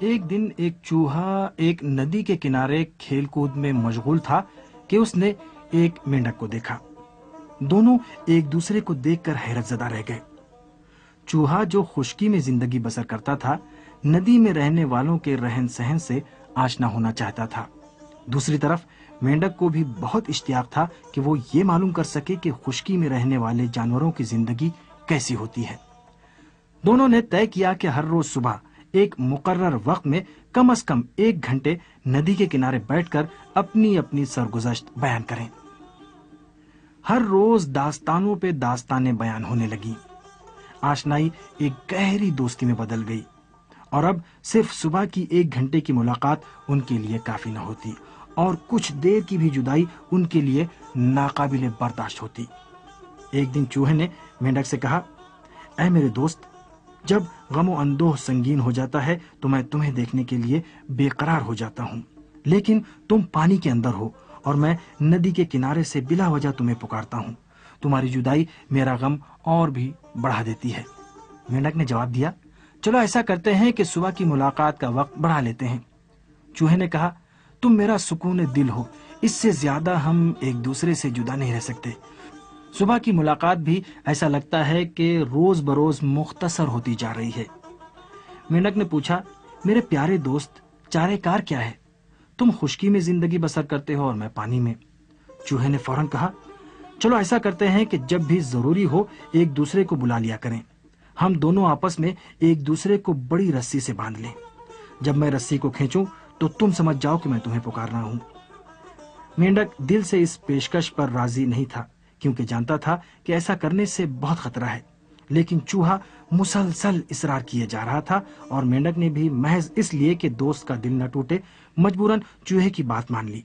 ایک دن ایک چوہا ایک ندی کے کنارے کھیل کود میں مشغول تھا کہ اس نے ایک مینڈک کو دیکھا۔ دونوں ایک دوسرے کو دیکھ کر حیرت زدہ رہ گئے۔ چوہا جو خشکی میں زندگی بسر کرتا تھا، ندی میں رہنے والوں کے رہن سہن سے آشنا ہونا چاہتا تھا۔ دوسری طرف مینڈک کو بھی بہت اشتیاق تھا کہ وہ یہ معلوم کر سکے کہ خشکی میں رہنے والے جانوروں کی زندگی کیسی ہوتی ہے۔ دونوں نے طے کیا کہ ہر روز صبح ایک مقرر وقت میں کم از کم 1 گھنٹے ندی کے کنارے بیٹھ کر اپنی اپنی سرگزشت بیان کریں۔ ہر روز داستانوں پہ داستانیں بیان ہونے لگیں۔ آشنائی ایک گہری دوستی میں بدل گئی، اور اب صرف صبح کی 1 گھنٹے کی ملاقات ان کے لیے کافی نہ ہوتی، اور کچھ دیر کی بھی جدائی ان کے لیے ناقابل برداشت ہوتی۔ ایک دن چوہے نے مینڈک سے کہا، اے میرے دوست، جب غم و اندوہ سنگین ہو جاتا ہے تو میں تمہیں دیکھنے کے لیے بے قرار ہو جاتا ہوں، لیکن تم پانی کے اندر ہو اور میں ندی کے کنارے سے بلا وجہ تمہیں پکارتا ہوں۔ تمہاری جدائی میرا غم اور بھی بڑھا دیتی ہے۔ مینڈک نے جواب دیا، چلو ایسا کرتے ہیں کہ صبح کی ملاقات کا وقت بڑھا لیتے ہیں۔ چوہے نے کہا، تم میرا سکون دل ہو، اس سے زیادہ ہم ایک دوسرے سے جدا نہیں رہ سکتے۔ صبح کی ملاقات بھی ایسا لگتا ہے کہ روز بروز مختصر ہوتی جا رہی ہے۔ مینڈک نے پوچھا، میرے پیارے دوست، چارے کار کیا ہے؟ تم خشکی میں زندگی بسر کرتے ہو اور میں پانی میں۔ چوہے نے فوراً کہا، چلو ایسا کرتے ہیں کہ جب بھی ضروری ہو ایک دوسرے کو بلا لیا کریں۔ ہم دونوں آپس میں ایک دوسرے کو بڑی رسی سے باندھ لیں۔ جب میں رسی کو کھینچوں تو تم سمجھ جاؤ کہ میں تمہیں پکار رہا ہوں۔ مینڈک دل سے اس پیشکش پر راضی نہیں تھا، کیونکہ جانتا تھا کہ ایسا کرنے سے بہت خطرہ ہے، لیکن چوہا مسلسل اصرار کیے جا رہا تھا، اور مینڈک نے بھی محض اس لیے کہ دوست کا دل نہ ٹوٹے مجبوراً چوہے کی بات مان لی۔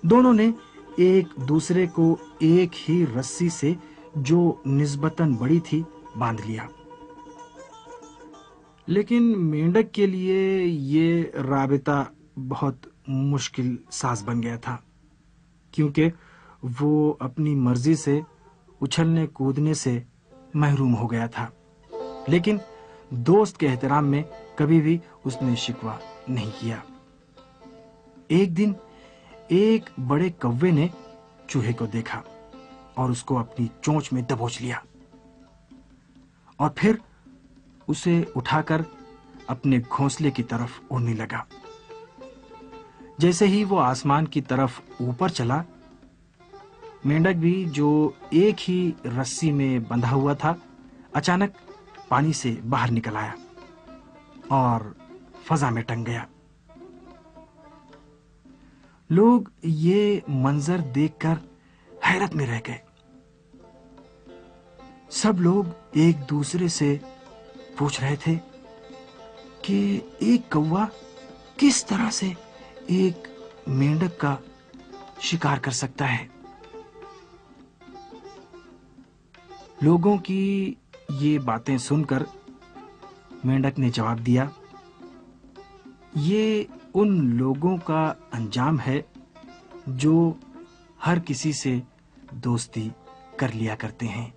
دونوں نے ایک دوسرے کو ایک ہی رسی سے، جو نسبتاً بڑی تھی، باندھ لیا۔ لیکن مینڈک کے لیے یہ رابطہ بہت مشکل ساز بن گیا تھا، کیونکہ وہ اپنی مرضی سے اچھلنے کودنے سے محروم ہو گیا تھا، لیکن دوست کے احترام میں کبھی بھی اس نے شکوہ نہیں کیا۔ ایک دن ایک بڑے کوے نے چوہے کو دیکھا اور اس کو اپنی چونچ میں دبوچ لیا، اور پھر اسے اٹھا کر اپنے گھونسلے کی طرف اڑنے لگا۔ جیسے ہی وہ آسمان کی طرف اوپر چلا، مینڈک بھی جو ایک ہی رسی میں بندھا ہوا تھا، اچانک پانی سے باہر نکل آیا اور فضا میں ٹنگ گیا۔ لوگ یہ منظر دیکھ کر حیرت میں رہ گئے۔ سب لوگ ایک دوسرے سے پوچھ رہے تھے کہ ایک کوا کس طرح سے ایک مینڈک کا شکار کر سکتا ہے۔ لوگوں کی یہ باتیں سن کر مینڈک نے جواب دیا، یہ ان لوگوں کا انجام ہے جو ہر کسی سے دوستی کر لیا کرتے ہیں۔